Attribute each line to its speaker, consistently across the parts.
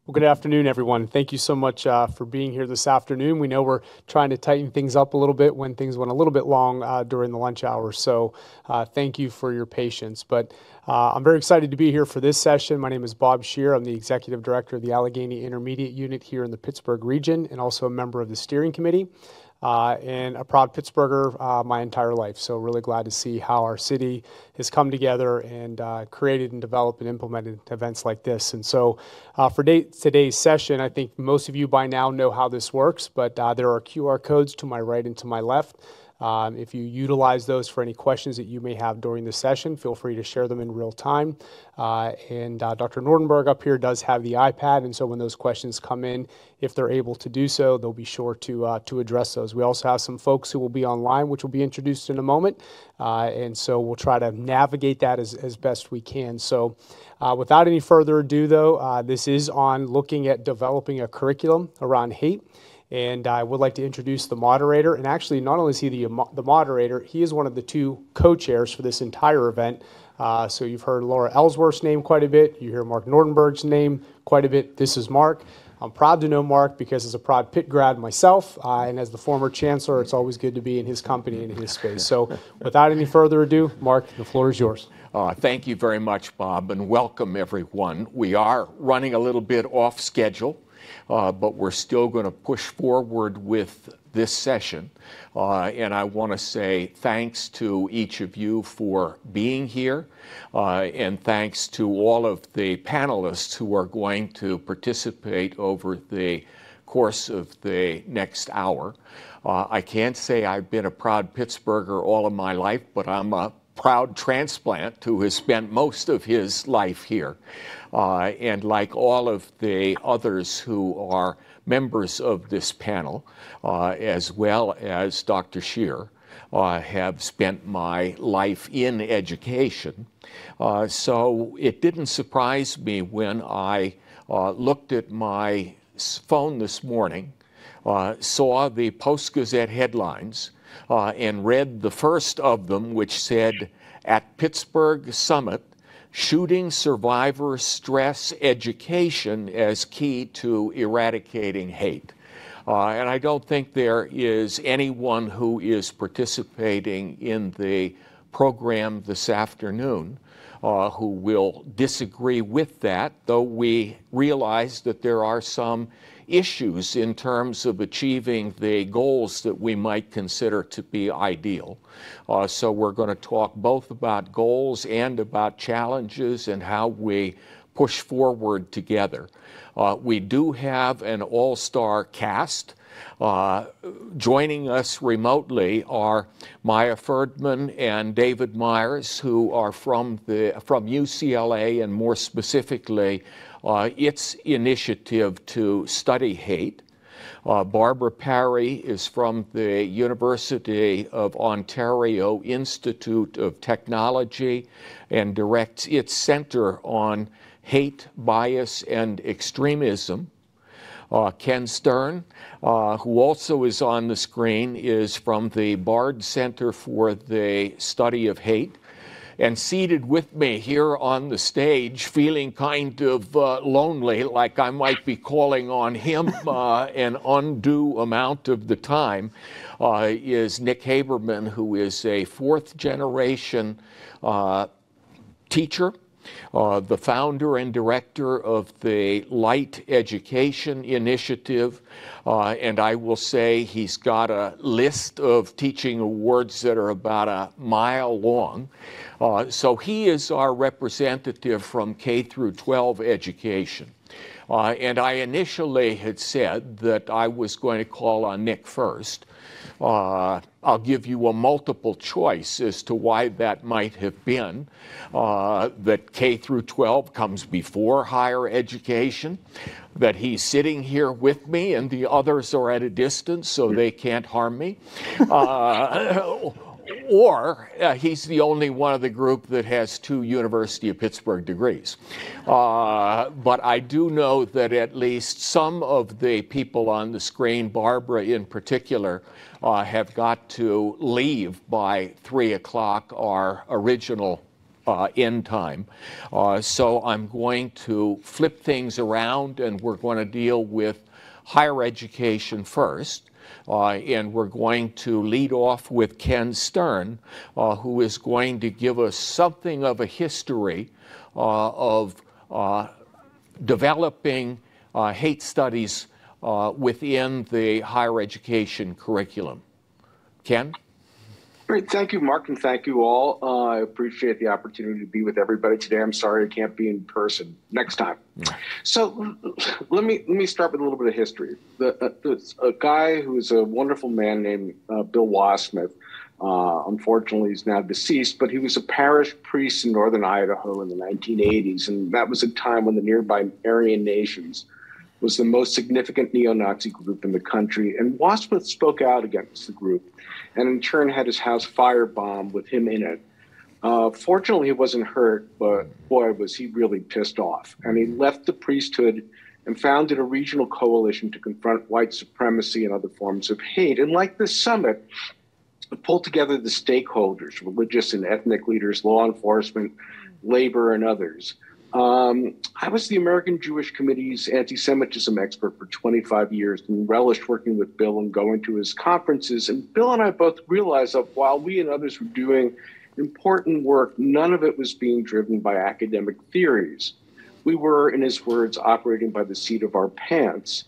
Speaker 1: Well, good afternoon, everyone. Thank you so much for being here this afternoon. We know we're trying to tighten things up a little bit when things went a little bit long during the lunch hour. So thank you for your patience. But I'm very excited to be here for this session. My name is Bob Shear. I'm the Executive Director of the Allegheny Intermediate Unit here in the Pittsburgh region and also a member of the steering committee. And a proud Pittsburgher my entire life. So really glad to see how our city has come together and created and developed and implemented events like this. And so for today's session, I think most of you by now know how this works, but there are QR codes to my right and to my left. If you utilize those for any questions that you may have during the session, feel free to share them in real time. And Dr. Nordenberg up here does have the iPad, and so when those questions come in, if they're able to do so, they'll be sure to address those. We also have some folks who will be online, which will be introduced in a moment, and so we'll try to navigate that as best we can. So without any further ado, though, this is on looking at developing a curriculum around hate. And I would like to introduce the moderator. And actually, not only is he the moderator, he is one of the two co-chairs for this entire event. So you've heard Laura Ellsworth's name quite a bit. You hear Mark Nordenberg's name quite a bit. This is Mark. I'm proud to know Mark because as a proud Pitt grad myself, and as the former chancellor, it's always good to be in his company and in his space. So without any further ado, Mark, the floor is yours.
Speaker 2: Thank you very much, Bob, and welcome everyone. We are running a little bit off schedule. But we're still going to push forward with this session. And I want to say thanks to each of you for being here, and thanks to all of the panelists who are going to participate over the course of the next hour. I can't say I've been a proud Pittsburgher all of my life, but I'm a proud transplant who has spent most of his life here. And like all of the others who are members of this panel, as well as Dr. Shear, have spent my life in education. So it didn't surprise me when I looked at my phone this morning, saw the Post-Gazette headlines, and read the first of them, which said, "At Pittsburgh Summit, shooting survivor stress education as key to eradicating hate." And I don't think there is anyone who is participating in the program this afternoon who will disagree with that, though we realize that there are some issues in terms of achieving the goals that we might consider to be ideal. So we're going to talk both about goals and about challenges and how we push forward together. We do have an all-star cast. Joining us remotely are Maya Ferdman and David Myers, who are from UCLA, and more specifically, its initiative to study hate. Barbara Parry is from the University of Ontario Institute of Technology and directs its Center on Hate, Bias, and Extremism. Ken Stern, who also is on the screen, is from the Bard Center for the Study of Hate. And seated with me here on the stage, feeling kind of lonely, like I might be calling on him an undue amount of the time, is Nick Haberman, who is a fourth-generation teacher, the founder and director of the Light Education Initiative, and I will say he's got a list of teaching awards that are about a mile long. So he is our representative from K through 12 education. And I initially had said that I was going to call on Nick first. I'll give you a multiple choice as to why that might have been, that K through 12 comes before higher education, that he's sitting here with me and the others are at a distance so they can't harm me, or he's the only one of the group that has 2 University of Pittsburgh degrees. But I do know that at least some of the people on the screen, Barbara in particular, have got to leave by 3 o'clock our original end time. So I'm going to flip things around, and we're going to deal with higher education first. And we're going to lead off with Ken Stern, who is going to give us something of a history of developing hate studies within the higher education curriculum. Ken?
Speaker 3: Great. Thank you, Mark, and thank you all. I appreciate the opportunity to be with everybody today. I'm sorry I can't be in person. Next time. So let me start with a little bit of history. A guy who is a wonderful man named Bill Wasmith. Unfortunately, he's now deceased, but he was a parish priest in northern Idaho in the 1980s, and that was a time when the nearby Aryan nations was the most significant neo-Nazi group in the country. And Wasmith spoke out against the group and in turn had his house firebombed with him in it. Fortunately, he wasn't hurt, but boy, was he really pissed off. And he left the priesthood and founded a regional coalition to confront white supremacy and other forms of hate. And like this summit, it pulled together the stakeholders, religious and ethnic leaders, law enforcement, labor, and others. I was the American Jewish Committee's anti-Semitism expert for 25 years and relished working with Bill and going to his conferences. And Bill and I both realized that while we and others were doing important work, none of it was being driven by academic theories. We were, in his words, operating by the seat of our pants.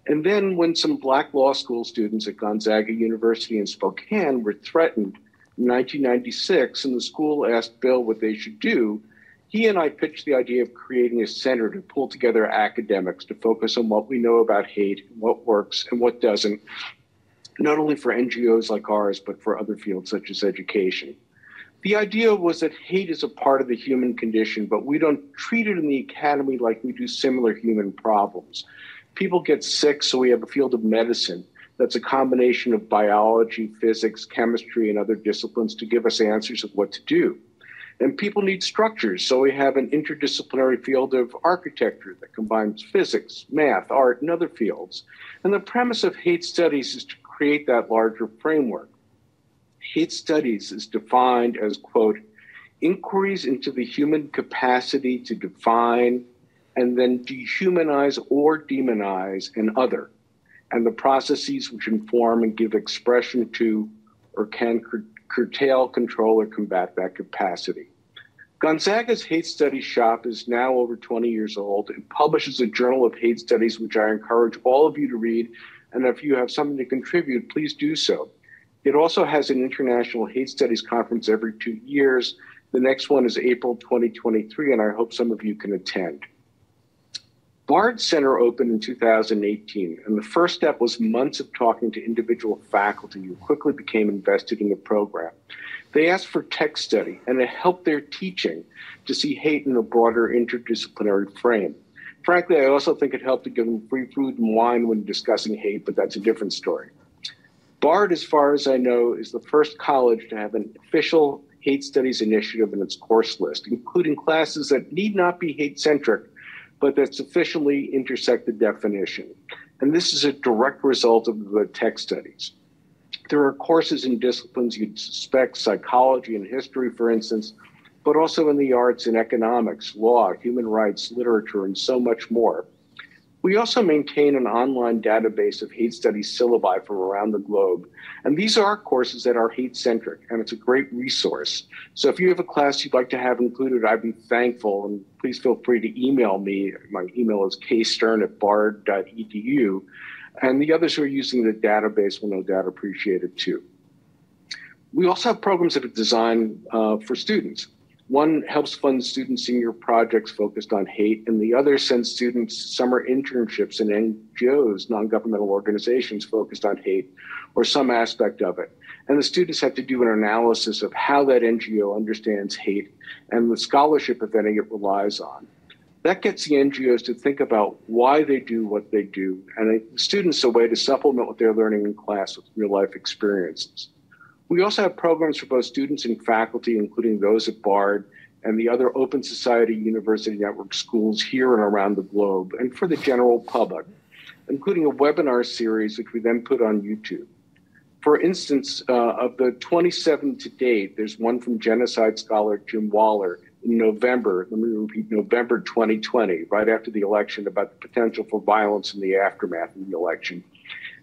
Speaker 3: And then when some Black law school students at Gonzaga University in Spokane were threatened in 1996, and the school asked Bill what they should do, he and I pitched the idea of creating a center to pull together academics to focus on what we know about hate, what works and what doesn't, not only for NGOs like ours, but for other fields such as education. The idea was that hate is a part of the human condition, but we don't treat it in the academy like we do similar human problems. People get sick, so we have a field of medicine that's a combination of biology, physics, chemistry, and other disciplines to give us answers of what to do. And people need structures, so we have an interdisciplinary field of architecture that combines physics, math, art, and other fields. And the premise of hate studies is to create that larger framework. Hate studies is defined as, quote, inquiries into the human capacity to define and then dehumanize or demonize an other, and the processes which inform and give expression to or can curtail, control, or combat that capacity. Gonzaga's Hate Studies Shop is now over 20 years old. It publishes a journal of hate studies, which I encourage all of you to read. And if you have something to contribute, please do so. It also has an international hate studies conference every 2 years. The next one is April 2023, and I hope some of you can attend. Bard Center opened in 2018, and the first step was months of talking to individual faculty who quickly became invested in the program. They asked for text study, and it helped their teaching to see hate in a broader interdisciplinary frame. Frankly, I also think it helped to give them free food and wine when discussing hate, but that's a different story. Bard, as far as I know, is the first college to have an official hate studies initiative in its course list, including classes that need not be hate-centric, but that sufficiently intersect the definition. And this is a direct result of the text studies. There are courses in disciplines you'd suspect, psychology and history, for instance, but also in the arts and economics, law, human rights, literature, and so much more. We also maintain an online database of hate studies syllabi from around the globe. And these are courses that are hate-centric, and it's a great resource. So if you have a class you'd like to have included, I'd be thankful. And please feel free to email me. My email is kstern@bard.edu. And the others who are using the database will no doubt appreciate it too. We also have programs that are designed for students. One helps fund student senior projects focused on hate, and the other sends students summer internships in NGOs, non-governmental organizations focused on hate, or some aspect of it. And the students have to do an analysis of how that NGO understands hate and the scholarship, if any, it relies on. That gets the NGOs to think about why they do what they do, and the students a way to supplement what they're learning in class with real-life experiences. We also have programs for both students and faculty, including those at Bard and the other Open Society University Network schools here and around the globe, and for the general public, including a webinar series, which we then put on YouTube. For instance, of the 27 to date, there's one from genocide scholar Jim Waller in November, let me repeat, November 2020, right after the election, about the potential for violence in the aftermath of the election,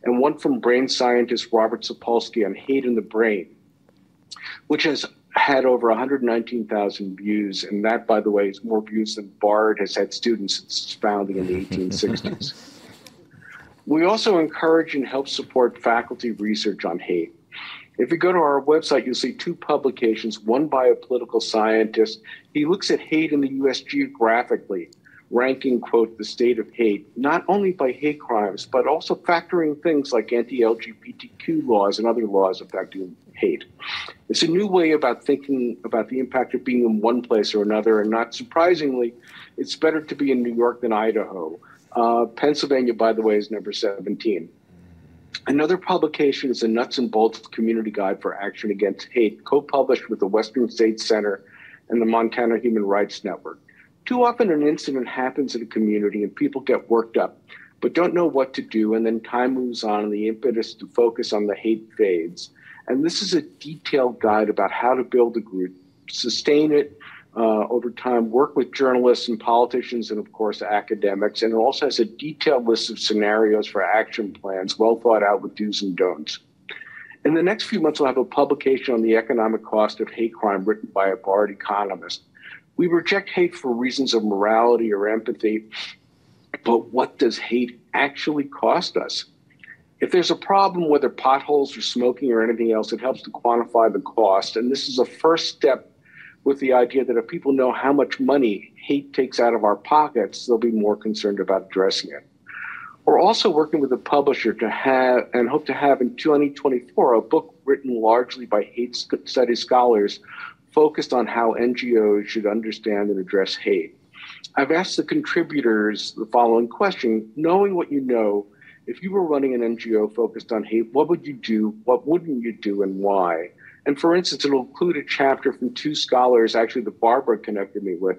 Speaker 3: and one from brain scientist Robert Sapolsky on hate in the brain, which has had over 119,000 views. And that, by the way, is more views than Bard has had students since its founding in the 1860s. We also encourage and help support faculty research on hate. If you go to our website, you'll see two publications, one by a political scientist. He looks at hate in the U.S. geographically, ranking, quote, the state of hate, not only by hate crimes, but also factoring things like anti-LGBTQ laws and other laws affecting hate. It's a new way about thinking about the impact of being in one place or another, and not surprisingly, it's better to be in New York than Idaho. Pennsylvania, by the way, is number 17. Another publication is a Nuts and Bolts Community Guide for Action Against Hate, co-published with the Western States Center and the Montana Human Rights Network. Too often an incident happens in a community and people get worked up, but don't know what to do, and then time moves on and the impetus to focus on the hate fades. And this is a detailed guide about how to build a group, sustain it over time, work with journalists and politicians and, of course, academics. And it also has a detailed list of scenarios for action plans, well thought out with do's and don'ts. In the next few months, we'll have a publication on the economic cost of hate crime written by a Bard economist. We reject hate for reasons of morality or empathy, but what does hate actually cost us? If there's a problem, whether potholes or smoking or anything else, it helps to quantify the cost. And this is a first step with the idea that if people know how much money hate takes out of our pockets, they'll be more concerned about addressing it. We're also working with a publisher to have, and hope to have in 2024, a book written largely by hate study scholars focused on how NGOs should understand and address hate. I've asked the contributors the following question: knowing what you know, if you were running an NGO focused on hate, what would you do, what wouldn't you do, and why? And for instance, it'll include a chapter from two scholars, actually that Barbara connected me with,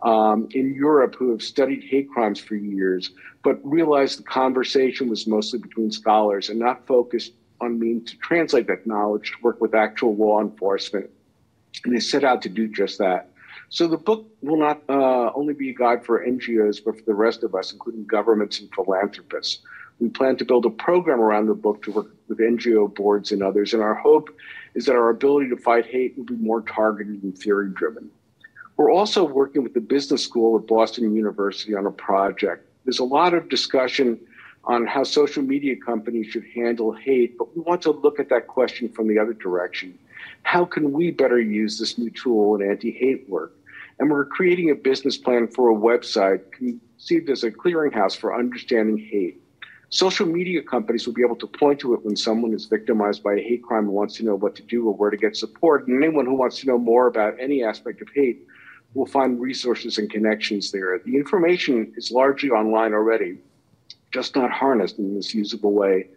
Speaker 3: in Europe, who have studied hate crimes for years, but realized the conversation was mostly between scholars and not focused on means to translate that knowledge to work with actual law enforcement. And they set out to do just that. So the book will not only be a guide for NGOs, but for the rest of us, including governments and philanthropists. We plan to build a program around the book to work with NGO boards and others. And our hope is that our ability to fight hate will be more targeted and theory-driven. We're also working with the business school at Boston University on a project. There's a lot of discussion on how social media companies should handle hate, but we want to look at that question from the other direction. How can we better use this new tool in anti-hate work? And we're creating a business plan for a website conceived as a clearinghouse for understanding hate. Social media companies will be able to point to it when someone is victimized by a hate crime and wants to know what to do or where to get support. And anyone who wants to know more about any aspect of hate will find resources and connections there. The information is largely online already, just not harnessed in this usable way.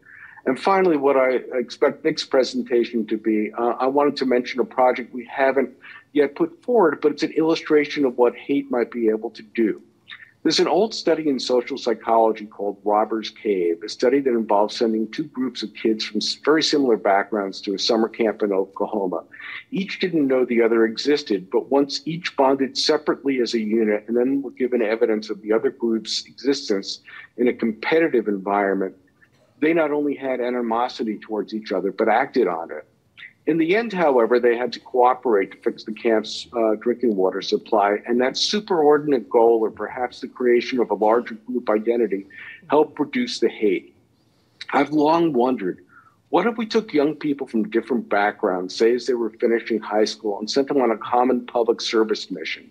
Speaker 3: And finally, what I expect Nick's presentation to be, I wanted to mention a project we haven't yet put forward, but it's an illustration of what hate might be able to do. There's an old study in social psychology called Robber's Cave, a study that involves sending two groups of kids from very similar backgrounds to a summer camp in Oklahoma. Each didn't know the other existed, but once each bonded separately as a unit and then were given evidence of the other group's existence in a competitive environment, they not only had animosity towards each other, but acted on it. In the end, however, they had to cooperate to fix the camp's drinking water supply, and that superordinate goal, or perhaps the creation of a larger group identity, helped produce the hate. I've long wondered, what if we took young people from different backgrounds, say as they were finishing high school, and sent them on a common public service mission?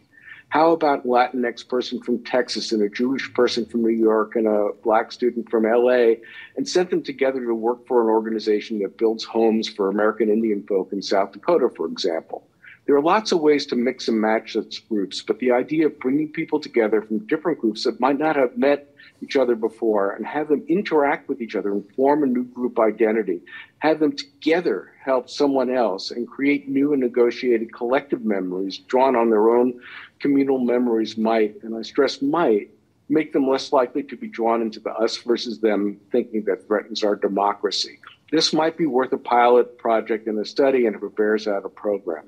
Speaker 3: How about a Latinx person from Texas and a Jewish person from New York and a Black student from LA, and sent them together to work for an organization that builds homes for American Indian folk in South Dakota, for example? There are lots of ways to mix and match such groups, but the idea of bringing people together from different groups that might not have met each other before and have them interact with each other and form a new group identity, have them together help someone else and create new and negotiated collective memories drawn on their own communal memories might, and I stress might, make them less likely to be drawn into the us versus them thinking that threatens our democracy. This might be worth a pilot project and a study, and if it bears out, a program.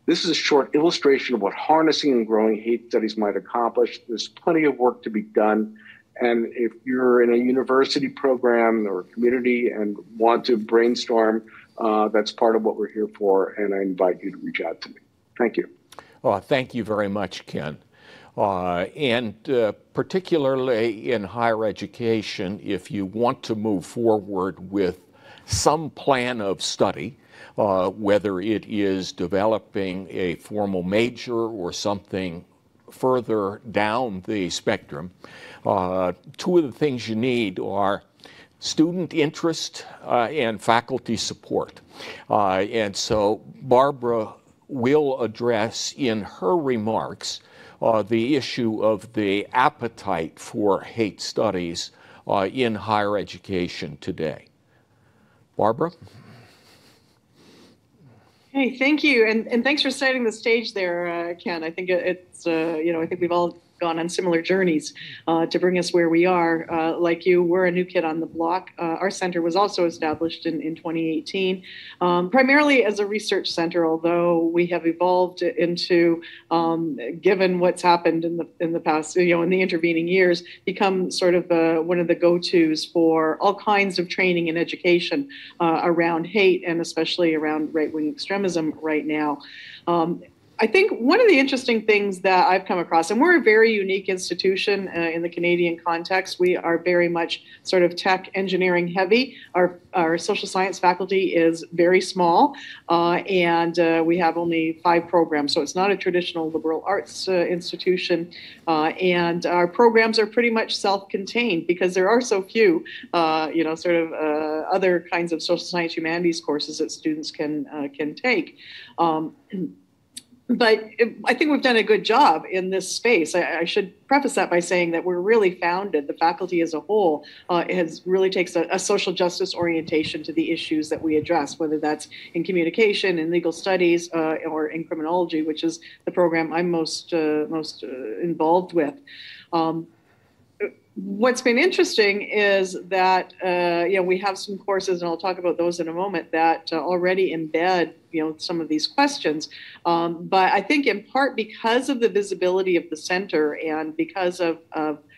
Speaker 3: This is a short illustration of what harnessing and growing hate studies might accomplish. There's plenty of work to be done. And if you're in a university program or community and want to brainstorm, that's part of what we're here for. And I invite you to reach out to me. Thank you.
Speaker 2: Thank you very much, Ken. And particularly in higher education, if you want to move forward with some plan of study, whether it is developing a formal major or something further down the spectrum, two of the things you need are student interest and faculty support. And so Barbara will address in her remarks the issue of the appetite for hate studies in higher education today. Barbara?
Speaker 4: Hey, thank you, and thanks for setting the stage there, Ken. I think it's I think we've all gone on similar journeys to bring us where we are. Like you, we're a new kid on the block. Our center was also established in 2018, primarily as a research center, although we have evolved into, given what's happened in the past, in the intervening years, become sort of one of the go-tos for all kinds of training and education around hate, and especially around right-wing extremism right now. I think one of the interesting things that I've come across, and we're a very unique institution in the Canadian context. We are very much sort of tech engineering heavy. Our social science faculty is very small, and we have only 5 programs. So it's not a traditional liberal arts institution. And our programs are pretty much self-contained because there are so few, other kinds of social science humanities courses that students can take. But I think we've done a good job in this space. I should preface that by saying that we're really founded, the faculty as a whole really takes a social justice orientation to the issues that we address, whether that's in communication, in legal studies, or in criminology, which is the program I'm most involved with. What's been interesting is that we have some courses, and I'll talk about those in a moment, that already embed some of these questions. But I think in part because of the visibility of the center and because of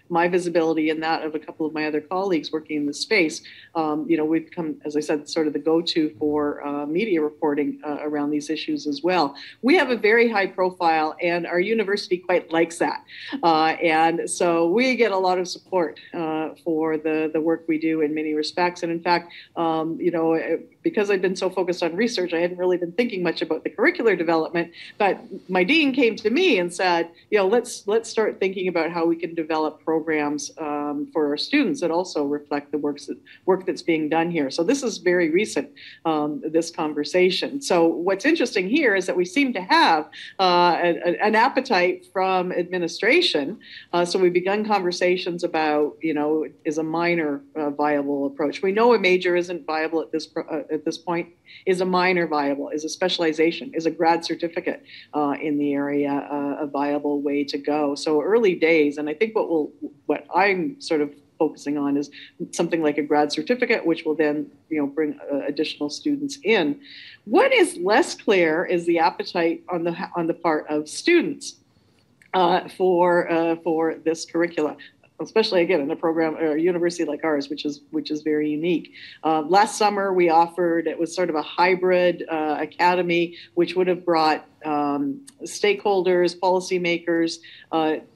Speaker 4: my visibility and that of a couple of my other colleagues working in the space, we've become, as I said, sort of the go-to for media reporting around these issues as well. We have a very high profile, and our university quite likes that. And so we get a lot of support for the work we do in many respects. And in fact, because I've been so focused on research, I hadn't really been thinking much about the curricular development. But my dean came to me and said, let's start thinking about how we can develop programs for our students that also reflect the work that's being done here. So this is very recent, this conversation. So what's interesting here is that we seem to have an appetite from administration. So we've begun conversations about, is a minor viable approach? We know a major isn't viable at this point. Is a minor viable? Is a specialization? Is a grad certificate in the area a viable way to go? So early days, and I think what I'm sort of focusing on is something like a grad certificate, which will then bring additional students in. What is less clear is the appetite on the part of students for this curricula, especially again in a program or a university like ours, which is very unique. Last summer we offered, it was sort of a hybrid academy, which would have brought stakeholders, policymakers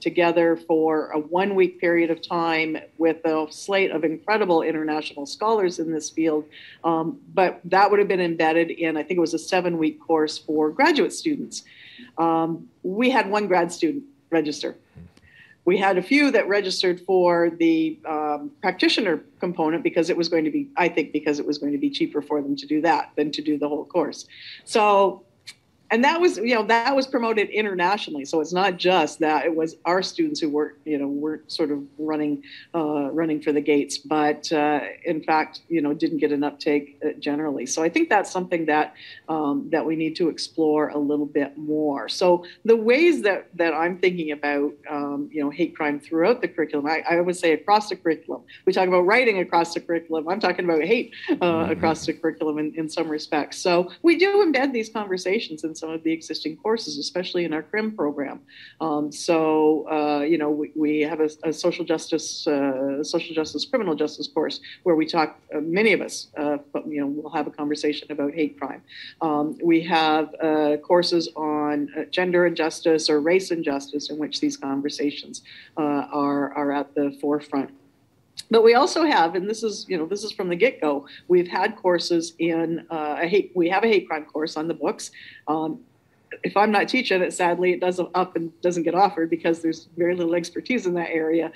Speaker 4: together for a 1-week period of time with a slate of incredible international scholars in this field. But that would have been embedded in, I think it was a 7-week course for graduate students. We had 1 grad student register. We had a few that registered for the practitioner component because it was going to be cheaper for them to do that than to do the whole course. So, and that was promoted internationally. So it's not just that it was our students who weren't sort of running for the gates, but in fact, didn't get an uptake generally. So I think that's something that we need to explore a little bit more. So the ways that I'm thinking about hate crime throughout the curriculum, I would say across the curriculum. We talk about writing across the curriculum. I'm talking about hate across the curriculum in some respects. So we do embed these conversations in some of the existing courses, especially in our CRIM program. We have a social justice, criminal justice course where we talk, many of us, we'll have a conversation about hate crime. We have courses on gender injustice or race injustice in which these conversations are at the forefront. But we also have, and this is from the get-go, we've had courses in we have a hate crime course on the books. If I'm not teaching it, sadly, it doesn't get offered because there's very little expertise in that area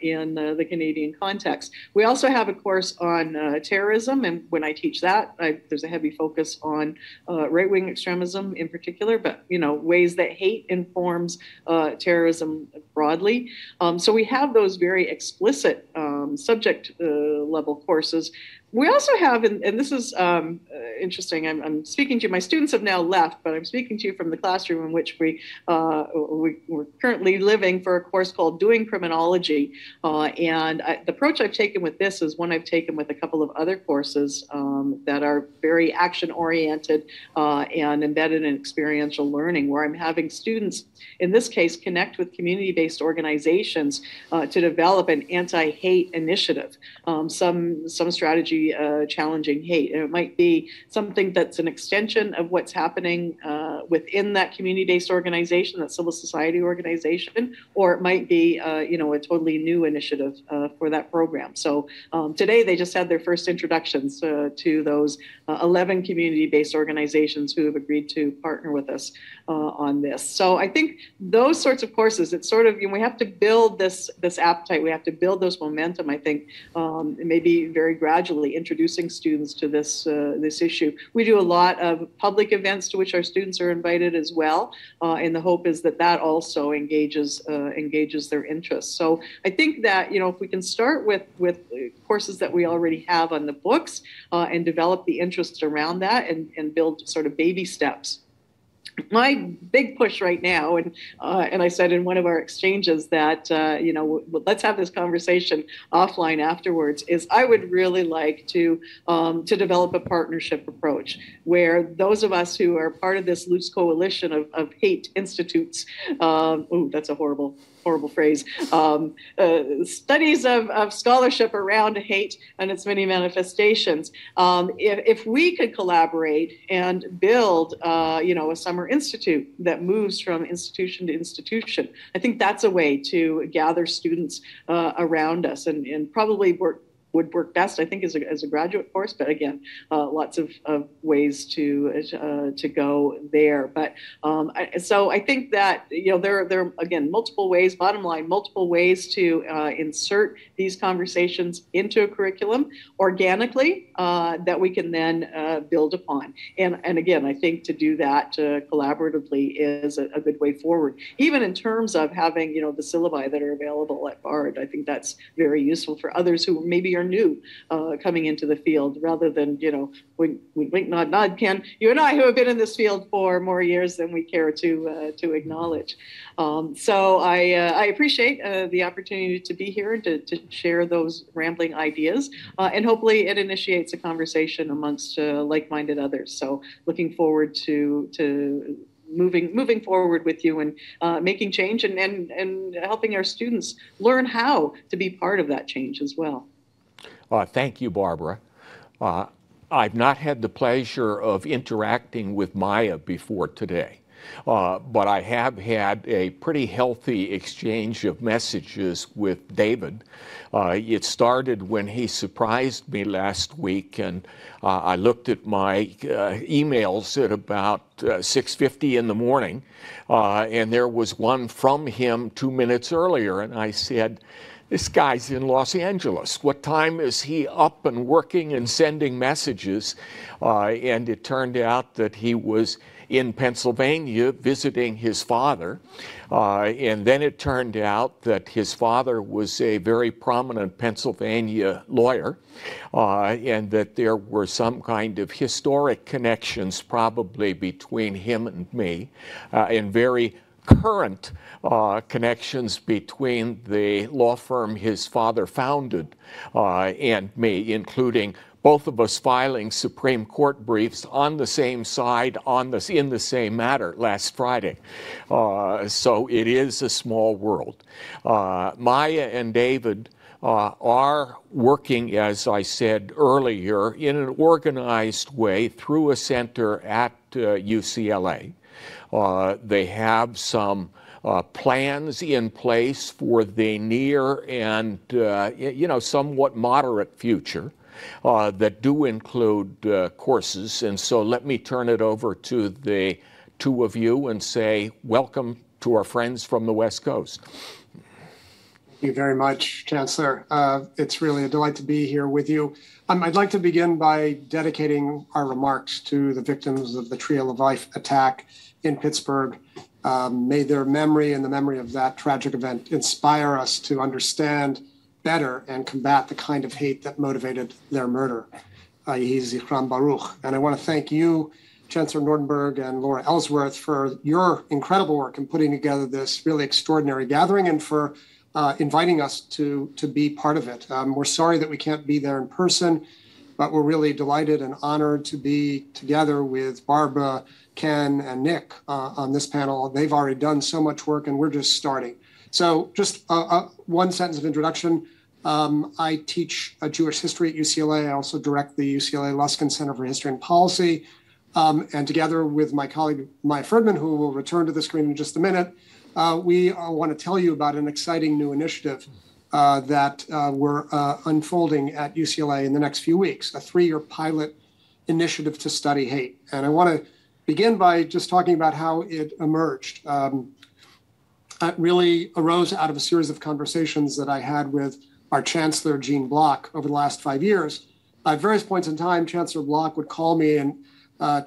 Speaker 4: in the Canadian context. We also have a course on terrorism, and when I teach that, there's a heavy focus on right-wing extremism in particular, but ways that hate informs terrorism broadly. So we have those very explicit subject level courses. We also have, and this is interesting, I'm speaking to you, my students have now left, but I'm speaking to you from the classroom in which we're currently living for a course called Doing Criminology. The approach I've taken with this is one I've taken with a couple of other courses that are very action-oriented and embedded in experiential learning, where I'm having students, in this case, connect with community-based organizations to develop an anti-hate initiative, some strategy challenging hate. And it might be something that's an extension of what's happening within that community-based organization, that civil society organization, or it might be a totally new initiative for that program. So today they just had their first introductions to those 11 community-based organizations who have agreed to partner with us on this. So I think those sorts of courses, it's sort of, we have to build this appetite, we have to build those momentum, I think, maybe very gradually introducing students to this issue. We do a lot of public events to which our students are invited as well, and the hope is that also engages their interests. So I think that if we can start with courses that we already have on the books and develop the interest around that and build sort of baby steps. My big push right now, and I said in one of our exchanges that let's have this conversation offline afterwards, is I would really like to develop a partnership approach where those of us who are part of this loose coalition of hate institutes, that's a horrible phrase, studies of scholarship around hate and its many manifestations. If we could collaborate and build, a summer institute that moves from institution to institution, I think that's a way to gather students around us and probably would work best, I think, as a graduate course. But again, lots of ways to go there. But so I think that there are again multiple ways. Bottom line, multiple ways to insert these conversations into a curriculum organically that we can then build upon. And again, I think to do that collaboratively is a good way forward. Even in terms of having the syllabi that are available at Bard, I think that's very useful for others who maybe are new coming into the field, rather than wink, nod, Ken, you and I, who have been in this field for more years than we care to acknowledge. So I appreciate the opportunity to be here and to share those rambling ideas, and hopefully it initiates a conversation amongst like-minded others. So looking forward to moving forward with you and making change and helping our students learn how to be part of that change as well.
Speaker 2: Thank you, Barbara. I've not had the pleasure of interacting with Maya before today, but I have had a pretty healthy exchange of messages with David. It started when he surprised me last week, and I looked at my emails at about 6:50 in the morning, and there was one from him 2 minutes earlier, and I said, "This guy's in Los Angeles. What time is he up and working and sending messages?" And it turned out that he was in Pennsylvania visiting his father. And then it turned out that his father was a very prominent Pennsylvania lawyer, and that there were some kind of historic connections probably between him and me, and very current connections between the law firm his father founded and me, including both of us filing Supreme Court briefs on the same side, in the same matter last Friday. So it is a small world. Maya and David are working, as I said earlier, in an organized way through a center at UCLA. They have some plans in place for the near and somewhat moderate future that do include courses. And so let me turn it over to the two of you and say welcome to our friends from the West Coast.
Speaker 5: Thank you very much, Chancellor. It's really a delight to be here with you. I'd like to begin by dedicating our remarks to the victims of the Tree of Life attack in Pittsburgh. May their memory and the memory of that tragic event inspire us to understand better and combat the kind of hate that motivated their murder. Yehi Zichram Baruch. And I want to thank you, Chancellor Nordenberg and Laura Ellsworth, for your incredible work in putting together this really extraordinary gathering and for inviting us to be part of it. We're sorry that we can't be there in person, but we're really delighted and honored to be together with Barbara, Ken, and Nick on this panel. They've already done so much work, and we're just starting. So just one sentence of introduction. I teach Jewish history at UCLA. I also direct the UCLA Luskin Center for History and Policy. And together with my colleague, Maya Ferdman, who will return to the screen in just a minute, we want to tell you about an exciting new initiative that we're unfolding at UCLA in the next few weeks, a 3-year pilot initiative to study hate. And I want to begin by just talking about how it emerged. It really arose out of a series of conversations that I had with our Chancellor, Jean Block, over the last 5 years. At various points in time, Chancellor Block would call me and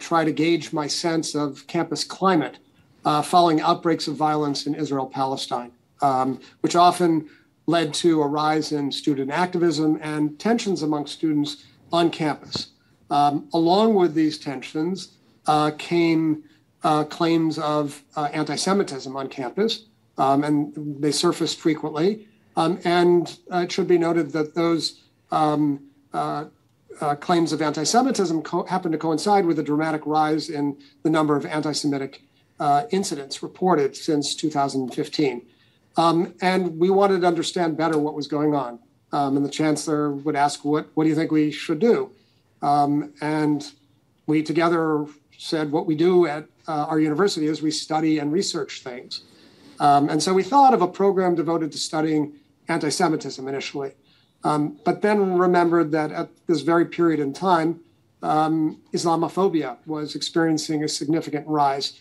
Speaker 5: try to gauge my sense of campus climate following outbreaks of violence in Israel-Palestine, which often led to a rise in student activism and tensions among students on campus. Along with these tensions came claims of anti-Semitism on campus, and they surfaced frequently. And it should be noted that those claims of anti-Semitism happened to coincide with a dramatic rise in the number of anti-Semitic incidents reported since 2015. And we wanted to understand better what was going on. And the Chancellor would ask, what do you think we should do? And we together said what we do at our university is we study and research things. And so we thought of a program devoted to studying anti-Semitism initially, but then remembered that at this very period in time, Islamophobia was experiencing a significant rise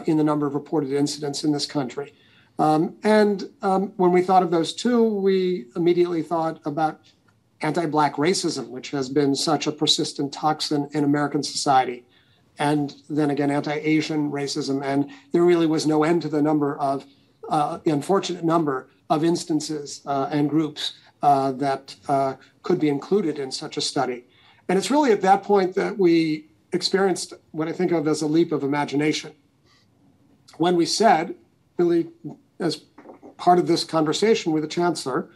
Speaker 5: in the number of reported incidents in this country. And when we thought of those two, we immediately thought about anti-Black racism, which has been such a persistent toxin in American society. And then again, anti-Asian racism. And there really was no end to the number of, the unfortunate number of instances and groups that could be included in such a study. And it's really at that point that we experienced what I think of as a leap of imagination. When we said, really as part of this conversation with the Chancellor,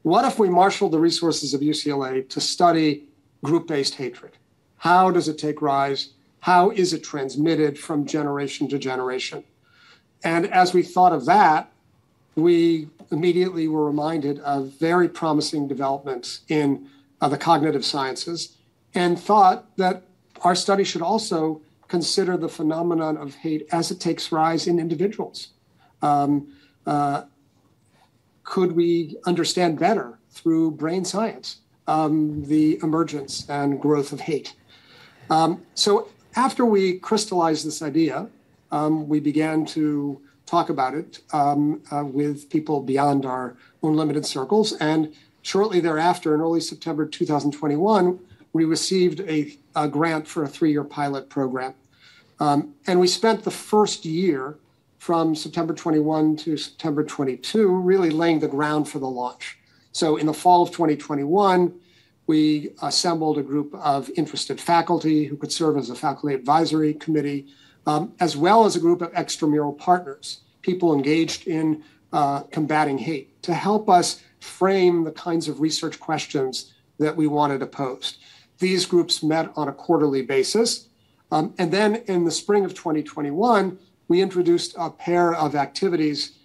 Speaker 5: what if we marshaled the resources of UCLA to study group-based hatred? How does it take rise? How is it transmitted from generation to generation? And as we thought of that, we immediately were reminded of very promising developments in the cognitive sciences and thought that our study should also consider the phenomenon of hate as it takes rise in individuals. Could we understand better through brain science the emergence and growth of hate? So after we crystallized this idea, we began to talk about it with people beyond our own limited circles. And shortly thereafter, in early September 2021, we received a grant for a 3-year pilot program. And we spent the first year from September 21 to September 22 really laying the ground for the launch. So in the fall of 2021, we assembled a group of interested faculty who could serve as a faculty advisory committee, as well as a group of extramural partners, people engaged in combating hate, to help us frame the kinds of research questions that we wanted to pose. These groups met on a quarterly basis. And then in the spring of 2021, we introduced a pair of activities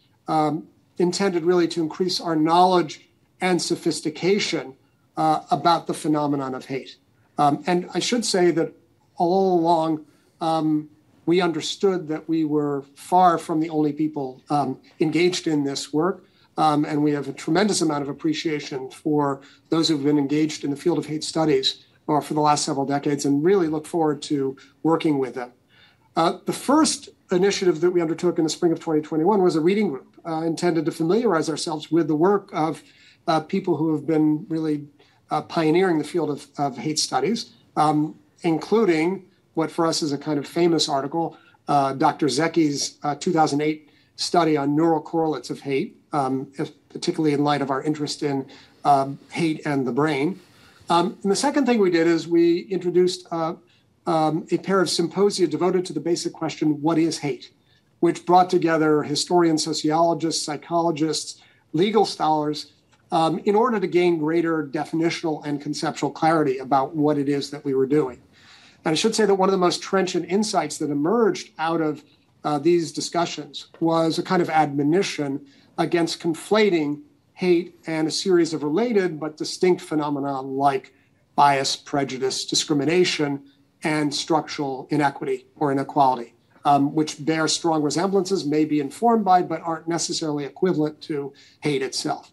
Speaker 5: intended really to increase our knowledge and sophistication about the phenomenon of hate. And I should say that all along, we understood that we were far from the only people engaged in this work. And we have a tremendous amount of appreciation for those who've been engaged in the field of hate studies for the last several decades, and really look forward to working with them. The first initiative that we undertook in the spring of 2021 was a reading group intended to familiarize ourselves with the work of people who have been really pioneering the field of hate studies, including what for us is a kind of famous article, Dr. Zecchi's 2008 study on neural correlates of hate, particularly in light of our interest in hate and the brain. And the second thing we did is we introduced a pair of symposia devoted to the basic question, what is hate? Which brought together historians, sociologists, psychologists, legal scholars, in order to gain greater definitional and conceptual clarity about what it is that we were doing. And I should say that one of the most trenchant insights that emerged out of these discussions was a kind of admonition against conflating hate and a series of related but distinct phenomena like bias, prejudice, discrimination, and structural inequity or inequality, which bear strong resemblances, may be informed by, but aren't necessarily equivalent to hate itself.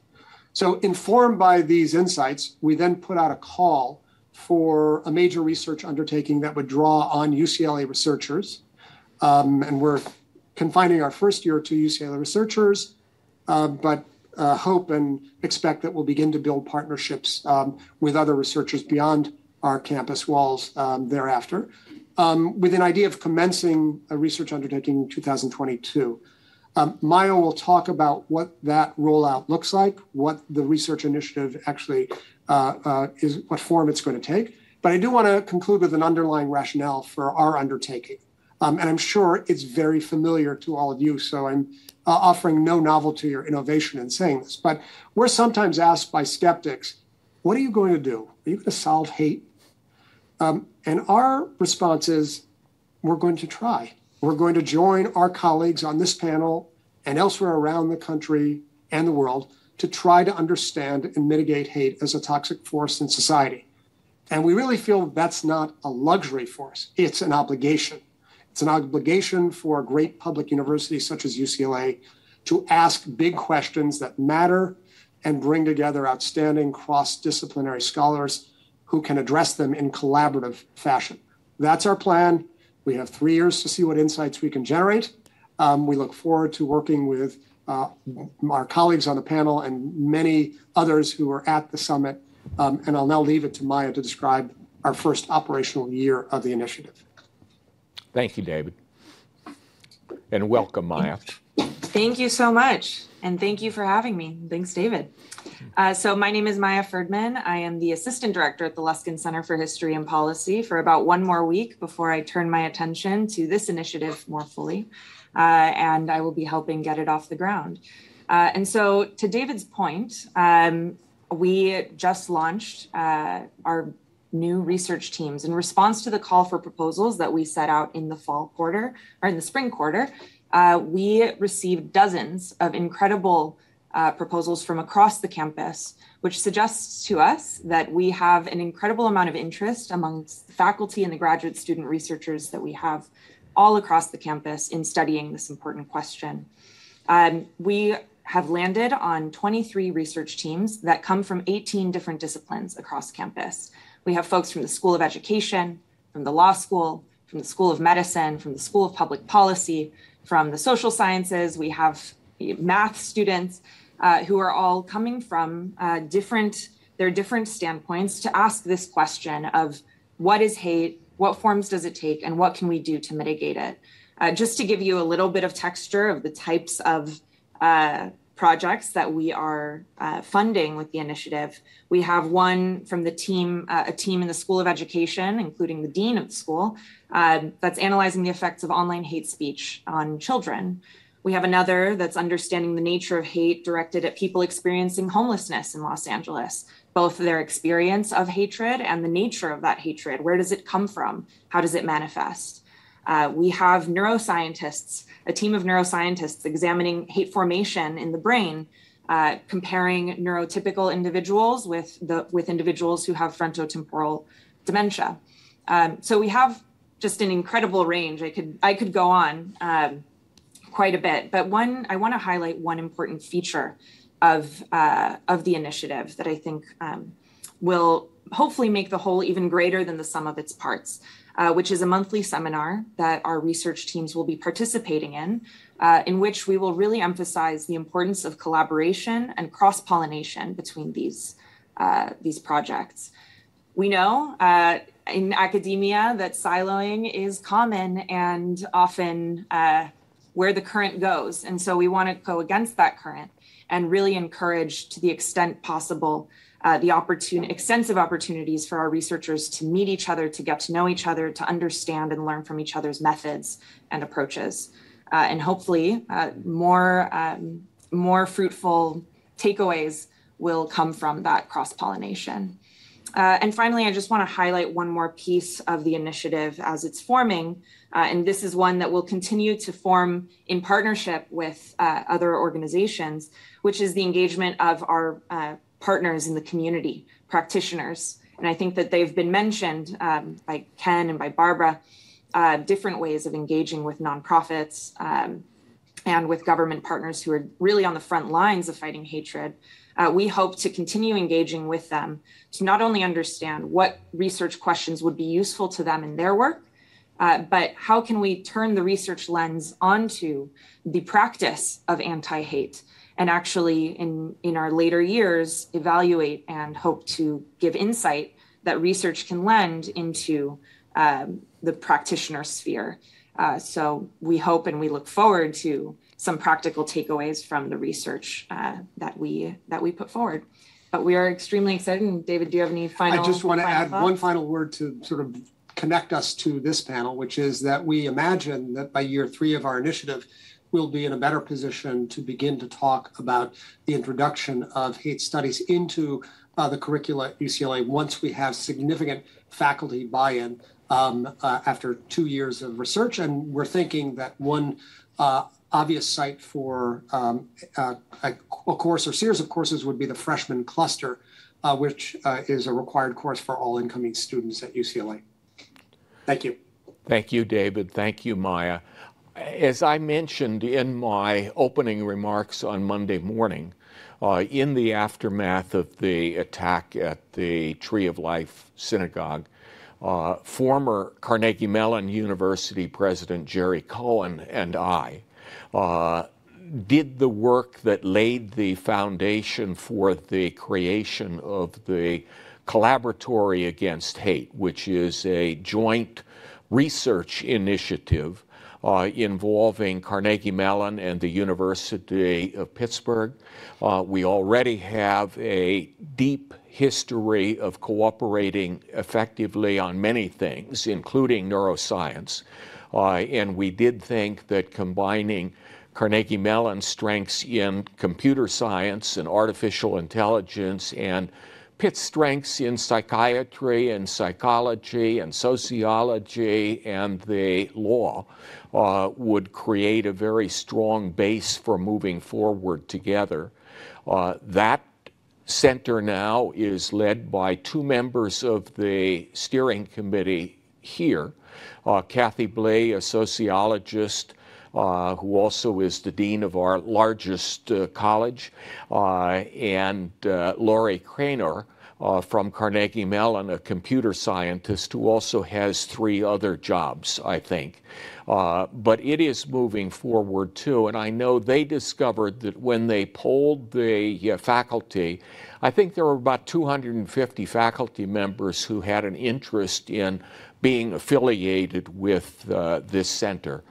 Speaker 5: So informed by these insights, we then put out a call for a major research undertaking that would draw on UCLA researchers. And we're confining our first year to UCLA researchers, but hope and expect that we'll begin to build partnerships with other researchers beyond our campus walls thereafter, with an idea of commencing a research undertaking in 2022. Maya will talk about what that rollout looks like, what the research initiative actually is, what form it's going to take. But I do want to conclude with an underlying rationale for our undertaking. And I'm sure it's very familiar to all of you, so I'm offering no novelty or innovation in saying this. But we're sometimes asked by skeptics, what are you going to do? Are you going to solve hate? And our response is, we're going to try. We're going to join our colleagues on this panel and elsewhere around the country and the world to try to understand and mitigate hate as a toxic force in society. And we really feel that's not a luxury for us. It's an obligation. It's an obligation for a great public university such as UCLA to ask big questions that matter and bring together outstanding cross-disciplinary scholars who can address them in collaborative fashion. That's our plan. We have 3 years to see what insights we can generate. We look forward to working with our colleagues on the panel and many others who are at the summit. And I'll now leave it to Maya to describe our first operational year of the initiative.
Speaker 2: Thank you, David. And welcome, Maya.
Speaker 6: Thank you so much. And thank you for having me. Thanks, David. So my name is Maya Ferdman. I am the Assistant Director at the Luskin Center for History and Policy for about 1 more week before I turn my attention to this initiative more fully. And I will be helping get it off the ground. And so to David's point, we just launched our new research teams in response to the call for proposals that we set out in the fall quarter or in the spring quarter. We received dozens of incredible proposals from across the campus, which suggests to us that we have an incredible amount of interest amongst the faculty and the graduate student researchers that we have all across the campus in studying this important question. We have landed on 23 research teams that come from 18 different disciplines across campus. We have folks from the School of Education, from the Law School, from the School of Medicine, from the School of Public Policy, from the Social Sciences. We have math students who are all coming from their different standpoints to ask this question of what is hate, what forms does it take, and what can we do to mitigate it? Just to give you a little bit of texture of the types of projects that we are funding with the initiative. We have one from the team, a team in the School of Education, including the dean of the school, that's analyzing the effects of online hate speech on children. We have another that's understanding the nature of hate directed at people experiencing homelessness in Los Angeles. both their experience of hatred and the nature of that hatred. Where does it come from? How does it manifest? We have neuroscientists, a team of neuroscientists examining hate formation in the brain, comparing neurotypical individuals with individuals who have frontotemporal dementia. So we have just an incredible range. I could go on quite a bit, but I want to highlight one important feature of the initiative that I think will hopefully make the whole even greater than the sum of its parts, which is a monthly seminar that our research teams will be participating in which we will really emphasize the importance of collaboration and cross-pollination between these projects. We know in academia that siloing is common and often where the current goes. And so we want to go against that current and really encourage, to the extent possible, the extensive opportunities for our researchers to meet each other, to get to know each other, to understand and learn from each other's methods and approaches. And hopefully more fruitful takeaways will come from that cross-pollination. And finally, I just want to highlight one more piece of the initiative as it's forming. And this is one that will continue to form in partnership with other organizations, which is the engagement of our partners in the community, practitioners. And I think that they've been mentioned by Ken and by Barbara, different ways of engaging with nonprofits and with government partners who are really on the front lines of fighting hatred. We hope to continue engaging with them to not only understand what research questions would be useful to them in their work, but how can we turn the research lens onto the practice of anti-hate and actually in our later years evaluate and hope to give insight that research can lend into the practitioner sphere. So we hope and we look forward to some practical takeaways from the research that we put forward. But we are extremely excited. And David, do you have any final?
Speaker 5: I just want to add
Speaker 6: thoughts?
Speaker 5: one final word to sort of connect us to this panel, which is that we imagine that by year 3 of our initiative, we'll be in a better position to begin to talk about the introduction of hate studies into the curricula at UCLA once we have significant faculty buy-in after 2 years of research. And we're thinking that one obvious site for a course or series of courses would be the freshman cluster, which is a required course for all incoming students at UCLA. Thank you.
Speaker 2: Thank you, David. Thank you, Maya. As I mentioned in my opening remarks on Monday morning, in the aftermath of the attack at the Tree of Life Synagogue, former Carnegie Mellon University President Jerry Cohen and I did the work that laid the foundation for the creation of the Collaboratory Against Hate, which is a joint research initiative involving Carnegie Mellon and the University of Pittsburgh. We already have a deep history of cooperating effectively on many things, including neuroscience. And we did think that combining Carnegie Mellon's strengths in computer science and artificial intelligence and Pitt's strengths in psychiatry and psychology and sociology and the law would create a very strong base for moving forward together. That center now is led by 2 members of the steering committee here, Kathy Bley, a sociologist who also is the dean of our largest college, and Laurie Cranor from Carnegie Mellon, a computer scientist who also has 3 other jobs, I think. But it is moving forward too, and I know they discovered that when they polled the faculty, I think there were about 250 faculty members who had an interest in being affiliated with this center.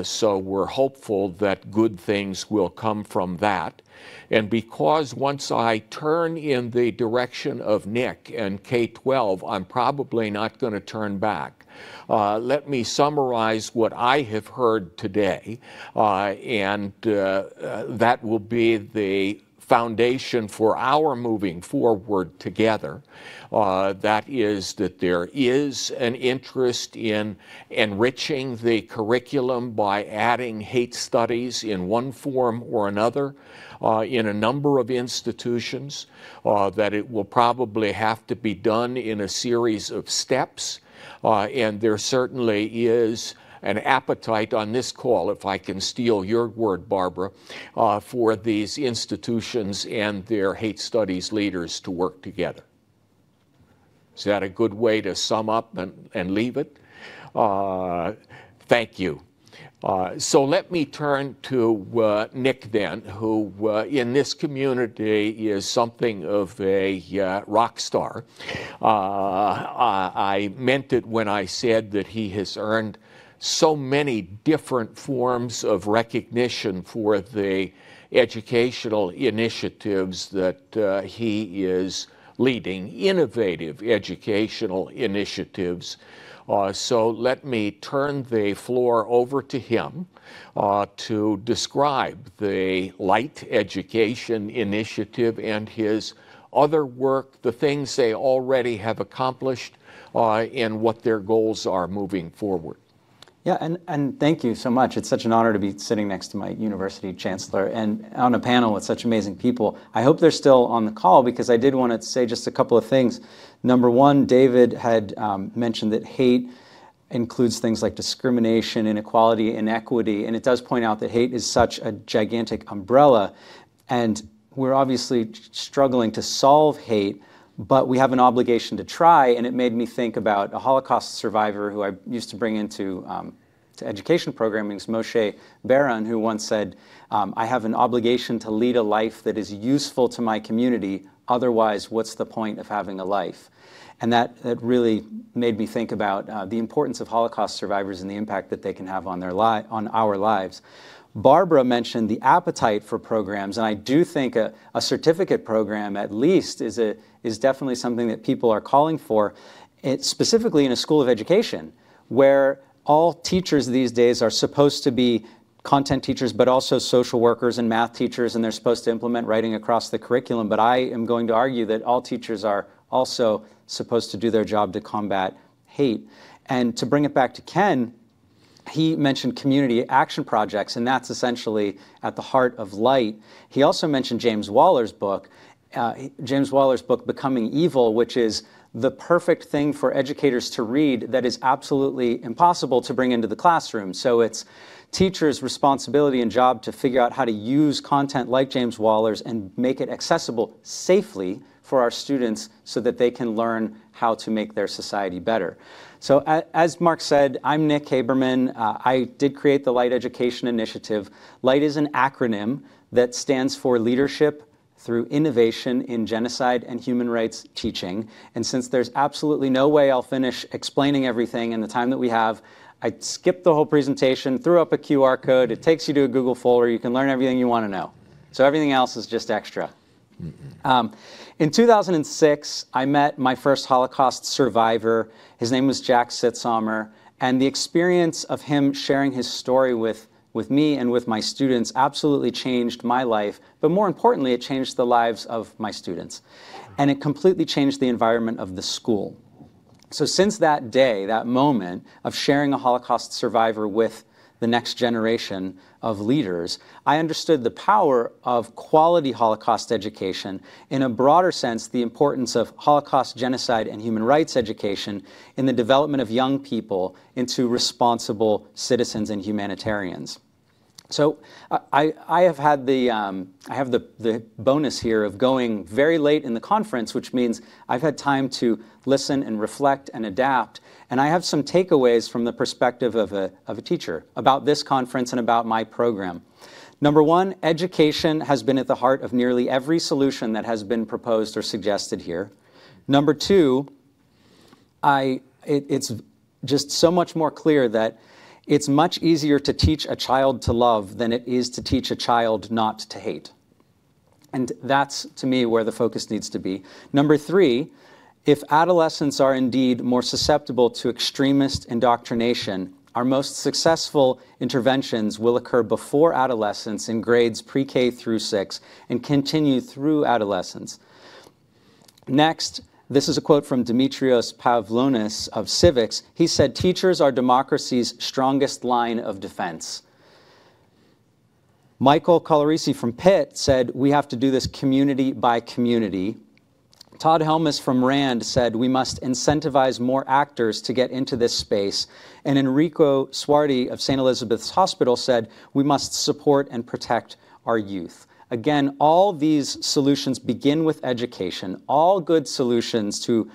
Speaker 2: So we're hopeful that good things will come from that. And because once I turn in the direction of Nick and K-12, I'm probably not going to turn back. Let me summarize what I have heard today, and that will be the foundation for our moving forward together. That is that there is an interest in enriching the curriculum by adding hate studies in one form or another in a number of institutions, that it will probably have to be done in a series of steps, and there certainly is an appetite on this call, if I can steal your word, Barbara, for these institutions and their hate studies leaders to work together. Is that a good way to sum up and leave it? Thank you. So let me turn to Nick then, who in this community is something of a rock star. I meant it when I said that he has earned so many different forms of recognition for the educational initiatives that he is leading, innovative educational initiatives. So let me turn the floor over to him to describe the Light Education Initiative and his other work, the things they already have accomplished, and what their goals are moving forward.
Speaker 7: Yeah, and thank you so much. It's such an honor to be sitting next to my university chancellor and on a panel with such amazing people. I hope they're still on the call because I did want to say just a couple of things. Number one, David had mentioned that hate includes things like discrimination, inequality, inequity, and it does point out that hate is such a gigantic umbrella, and we're obviously struggling to solve hate, but we have an obligation to try, and it made me think about a Holocaust survivor who I used to bring into to education programming, Moshe Baran, who once said, I have an obligation to lead a life that is useful to my community, otherwise what's the point of having a life? And that really made me think about the importance of Holocaust survivors and the impact that they can have on our lives. Barbara mentioned the appetite for programs, and I do think a certificate program at least is definitely something that people are calling for, specifically in a school of education, where all teachers these days are supposed to be content teachers, but also social workers and math teachers, and they're supposed to implement writing across the curriculum. But I am going to argue that all teachers are also supposed to do their job to combat hate. And to bring it back to Ken, he mentioned community action projects, and that's essentially at the heart of Light. He also mentioned James Waller's book, Becoming Evil, which is the perfect thing for educators to read that is absolutely impossible to bring into the classroom. So it's teachers' responsibility and job to figure out how to use content like James Waller's and make it accessible safely for our students so that they can learn how to make their society better. So as Mark said, I'm Nick Haberman. I did create the Light Education Initiative. Light is an acronym that stands for Leadership through Innovation in Genocide and Human Rights Teaching. And since there's absolutely no way I'll finish explaining everything in the time that we have, I skipped the whole presentation, threw up a QR code. It takes you to a Google folder. You can learn everything you want to know. So everything else is just extra. In 2006, I met my first Holocaust survivor. His name was Jack Sitzhammer, and the experience of him sharing his story with me and with my students absolutely changed my life, but more importantly, it changed the lives of my students. And it completely changed the environment of the school. So since that day, that moment of sharing a Holocaust survivor with the next generation of leaders, I understood the power of quality Holocaust education, in a broader sense, the importance of Holocaust, genocide, and human rights education in the development of young people into responsible citizens and humanitarians. So I have had the bonus here of going very late in the conference, which means I've had time to listen and reflect and adapt. And I have some takeaways from the perspective of a teacher about this conference and about my program. Number one, education has been at the heart of nearly every solution that has been proposed or suggested here. Number two, it's just so much more clear that it's much easier to teach a child to love than it is to teach a child not to hate. And that's, to me, where the focus needs to be. Number three, if adolescents are indeed more susceptible to extremist indoctrination, our most successful interventions will occur before adolescence in grades pre-K through 6 and continue through adolescence. Next, this is a quote from Dimitrios Pavlonis of Civics. He said, "Teachers are democracy's strongest line of defense." Michael Colorisi from Pitt said, "We have to do this community by community." Todd Helmus from RAND said, "We must incentivize more actors to get into this space." And Enrico Suardi of St. Elizabeth's Hospital said, "We must support and protect our youth." Again, all these solutions begin with education. All good solutions to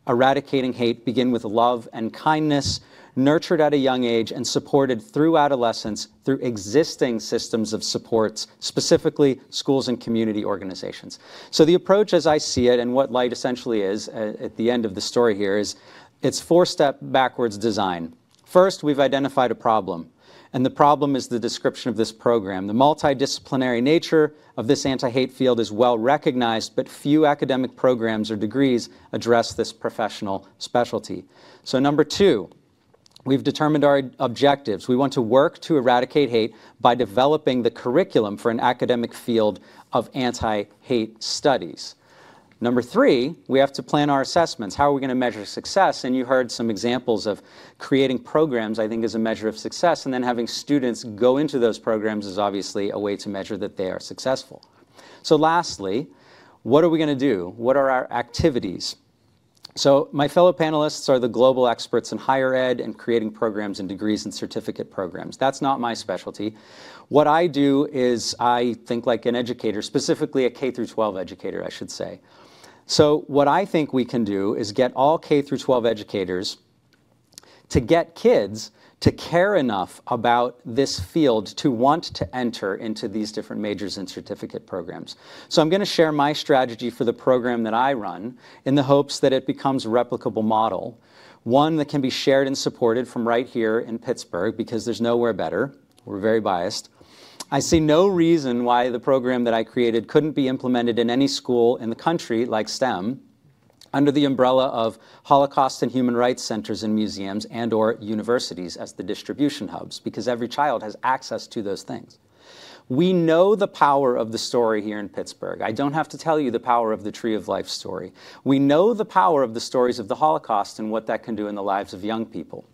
Speaker 7: eradicating hate begin with love and kindness, nurtured at a young age and supported through adolescence through existing systems of supports, specifically schools and community organizations. So the approach as I see it, and what LIGHT essentially is at the end of the story here, is it's 4-step backwards design. First, we've identified a problem. And the problem is the description of this program. The multidisciplinary nature of this anti-hate field is well recognized, but few academic programs or degrees address this professional specialty. So number 2, we've determined our objectives. We want to work to eradicate hate by developing the curriculum for an academic field of anti-hate studies. Number 3, we have to plan our assessments. How are we going to measure success? And you heard some examples of creating programs, I think, as a measure of success, and then having students go into those programs is obviously a way to measure that they are successful. So lastly, what are we going to do? What are our activities? So my fellow panelists are the global experts in higher ed and creating programs and degrees and certificate programs. That's not my specialty. What I do is I think like an educator, specifically a K through 12 educator, I should say. So what I think we can do is get all K through 12 educators to get kids to care enough about this field to want to enter into these different majors and certificate programs. So I'm going to share my strategy for the program that I run in the hopes that it becomes a replicable model, one that can be shared and supported from right here in Pittsburgh, because there's nowhere better. We're very biased. I see no reason why the program that I created couldn't be implemented in any school in the country like STEM, under the umbrella of Holocaust and human rights centers and museums and or universities as the distribution hubs, because every child has access to those things. We know the power of the story here in Pittsburgh. I don't have to tell you the power of the Tree of Life story. We know the power of the stories of the Holocaust and what that can do in the lives of young people.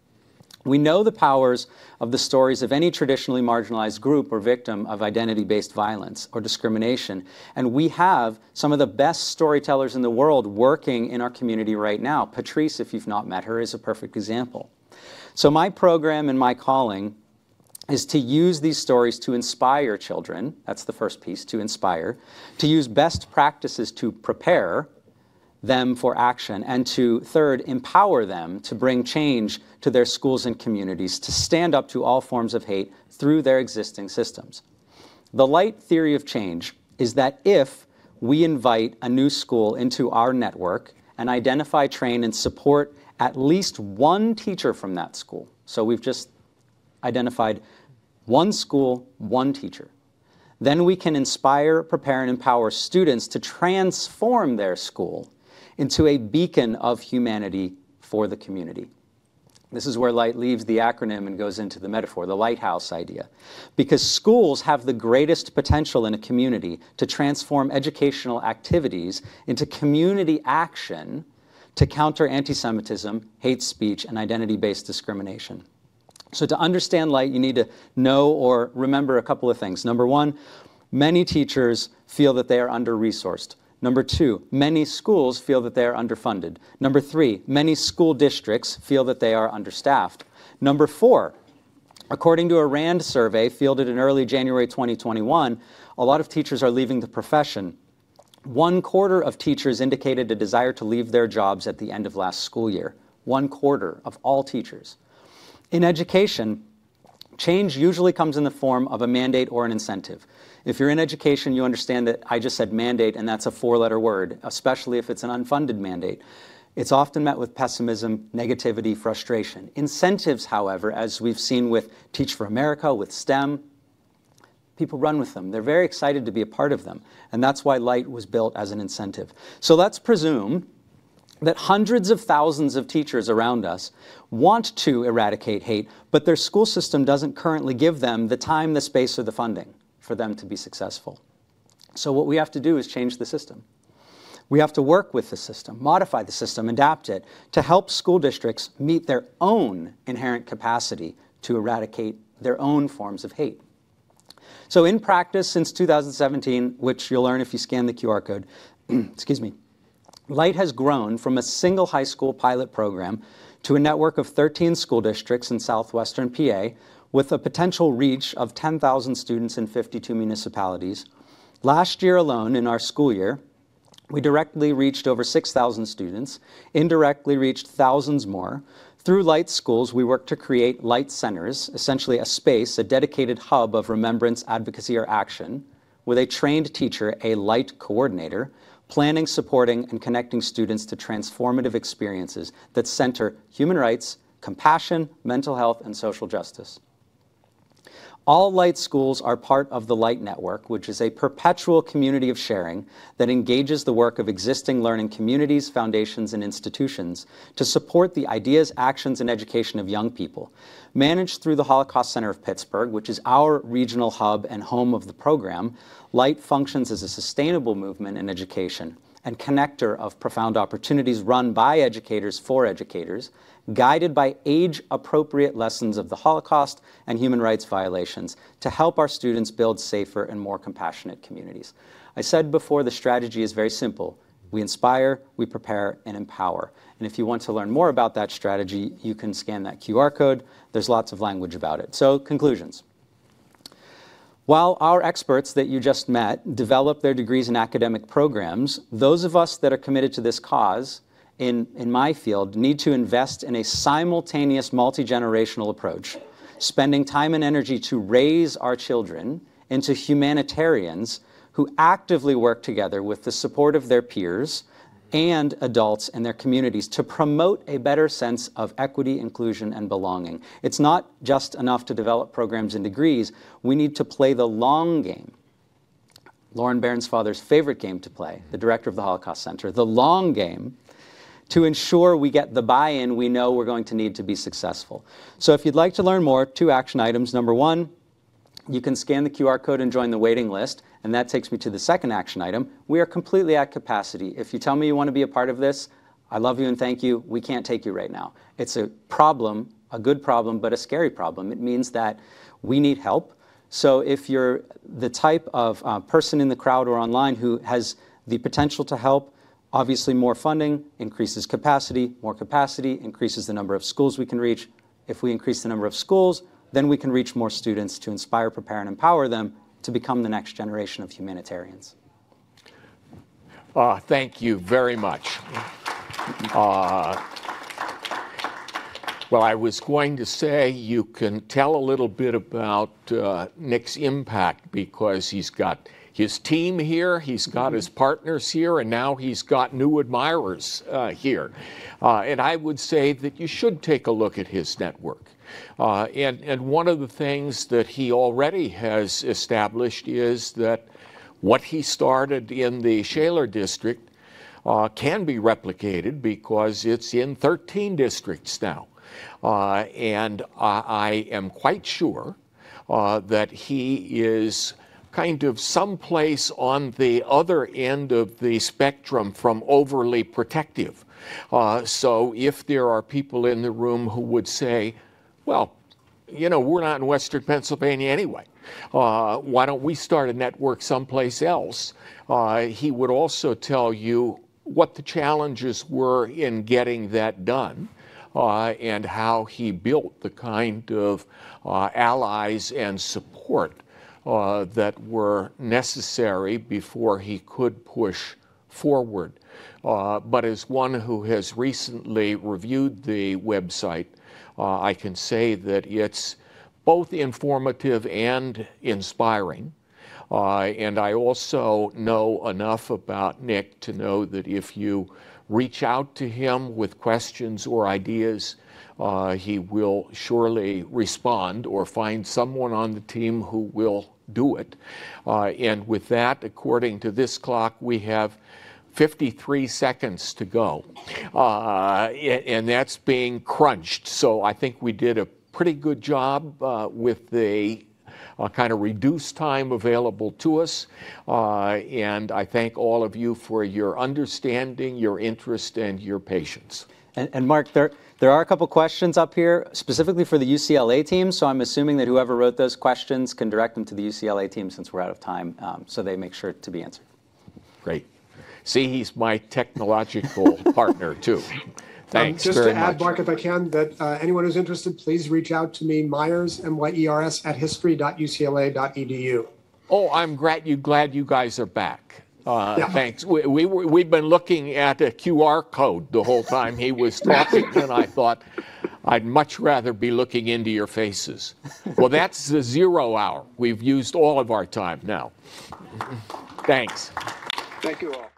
Speaker 7: We know the powers of the stories of any traditionally marginalized group or victim of identity-based violence or discrimination. And we have some of the best storytellers in the world working in our community right now. Patrice, if you've not met her, is a perfect example. So my program and my calling is to use these stories to inspire children. That's the first piece, to inspire. To use best practices to prepare them for action, and to, third, empower them to bring change to their schools and communities, to stand up to all forms of hate through their existing systems. The LIGHT theory of change is that if we invite a new school into our network and identify, train, and support at least one teacher from that school, so we've just identified one school, one teacher, then we can inspire, prepare, and empower students to transform their school into a beacon of humanity for the community. This is where LIGHT leaves the acronym and goes into the metaphor, the lighthouse idea. Because schools have the greatest potential in a community to transform educational activities into community action to counter anti-Semitism, hate speech, and identity-based discrimination. So to understand LIGHT, you need to know or remember a couple of things. Number one, many teachers feel that they are under-resourced. Number 2, many schools feel that they are underfunded. Number 3, many school districts feel that they are understaffed. Number 4, according to a RAND survey fielded in early January 2021, a lot of teachers are leaving the profession. 1/4 of teachers indicated a desire to leave their jobs at the end of last school year. 1/4 of all teachers. In education, change usually comes in the form of a mandate or an incentive. If you're in education, you understand that I just said mandate, and that's a 4-letter word, especially if it's an unfunded mandate. It's often met with pessimism, negativity, frustration. Incentives, however, as we've seen with Teach for America, with STEM, people run with them. They're very excited to be a part of them, and that's why LIGHT was built as an incentive. So let's presume that hundreds of thousands of teachers around us want to eradicate hate, but their school system doesn't currently give them the time, the space, or the funding for them to be successful. So what we have to do is change the system. We have to work with the system, modify the system, adapt it to help school districts meet their own inherent capacity to eradicate their own forms of hate. So in practice, since 2017, which you'll learn if you scan the QR code, excuse me, Light has grown from a single high school pilot program to a network of 13 school districts in southwestern PA with a potential reach of 10,000 students in 52 municipalities. Last year alone, in our school year, we directly reached over 6,000 students, indirectly reached thousands more. Through Light Schools, we work to create Light Centers, essentially a space, a dedicated hub of remembrance, advocacy, or action, with a trained teacher, a Light coordinator, planning, supporting, and connecting students to transformative experiences that center human rights, compassion, mental health, and social justice. All Light Schools are part of the Light Network, which is a perpetual community of sharing that engages the work of existing learning communities, foundations, and institutions to support the ideas, actions, and education of young people. Managed through the Holocaust Center of Pittsburgh, which is our regional hub and home of the program, Light functions as a sustainable movement in education and connector of profound opportunities run by educators for educators, guided by age-appropriate lessons of the Holocaust and human rights violations to help our students build safer and more compassionate communities. I said before, the strategy is very simple. We inspire, we prepare, and empower. And if you want to learn more about that strategy, you can scan that QR code. There's lots of language about it. So, conclusions. While our experts that you just met develop their degrees in academic programs, those of us that are committed to this cause in my field need to invest in a simultaneous multi-generational approach, spending time and energy to raise our children into humanitarians who actively work together with the support of their peers and adults in their communities to promote a better sense of equity, inclusion, and belonging. It's not just enough to develop programs and degrees. We need to play the long game. Lauren Bairnsfather's favorite game to play, the director of the Holocaust Center, the long game, to ensure we get the buy-in we know we're going to need to be successful. So if you'd like to learn more, 2 action items. Number 1, you can scan the QR code and join the waiting list, and that takes me to the second action item. We are completely at capacity. If you tell me you want to be a part of this, I love you and thank you. We can't take you right now. It's a problem, a good problem, but a scary problem. It means that we need help. So if you're the type of person in the crowd or online who has the potential to help, obviously more funding increases capacity, more capacity increases the number of schools we can reach. If we increase the number of schools, then we can reach more students to inspire, prepare, and empower them to become the next generation of humanitarians.
Speaker 2: Thank you very much. Well, I was going to say you can tell a little bit about Nick's impact because he's got his team here, he's got his partners here, and now he's got new admirers here. And I would say that you should take a look at his network. And one of the things that he already has established is that what he started in the Shaler district can be replicated because it's in 13 districts now. And I am quite sure that he is kind of someplace on the other end of the spectrum from overly protective. So if there are people in the room who would say, well, you know, we're not in Western Pennsylvania anyway. Why don't we start a network someplace else? He would also tell you what the challenges were in getting that done and how he built the kind of allies and support that were necessary before he could push forward. But as one who has recently reviewed the website, I can say that it's both informative and inspiring. And I also know enough about Nick to know that if you reach out to him with questions or ideas, he will surely respond or find someone on the team who will do it. And with that, according to this clock, we have 53 seconds to go. And that's being crunched. So I think we did a pretty good job with the kind of reduced time available to us. And I thank all of you for your understanding, your interest, and your patience.
Speaker 7: And Mark, there are a couple questions up here specifically for the UCLA team, so I'm assuming that whoever wrote those questions can direct them to the UCLA team since we're out of time, so they make sure to be answered.
Speaker 2: Great. See, he's my technological partner, too. Thanks
Speaker 5: just
Speaker 2: very
Speaker 5: to add,
Speaker 2: much.
Speaker 5: Mark, if I can, that anyone who's interested, please reach out to me, Myers, M-Y-E-R-S, @history.ucla.edu.
Speaker 2: Oh, I'm glad you guys are back. Thanks. We've been looking at a QR code the whole time he was talking, and I thought I'd much rather be looking into your faces. Well, that's the 0 hour. We've used all of our time now. Thanks.
Speaker 3: Thank you all.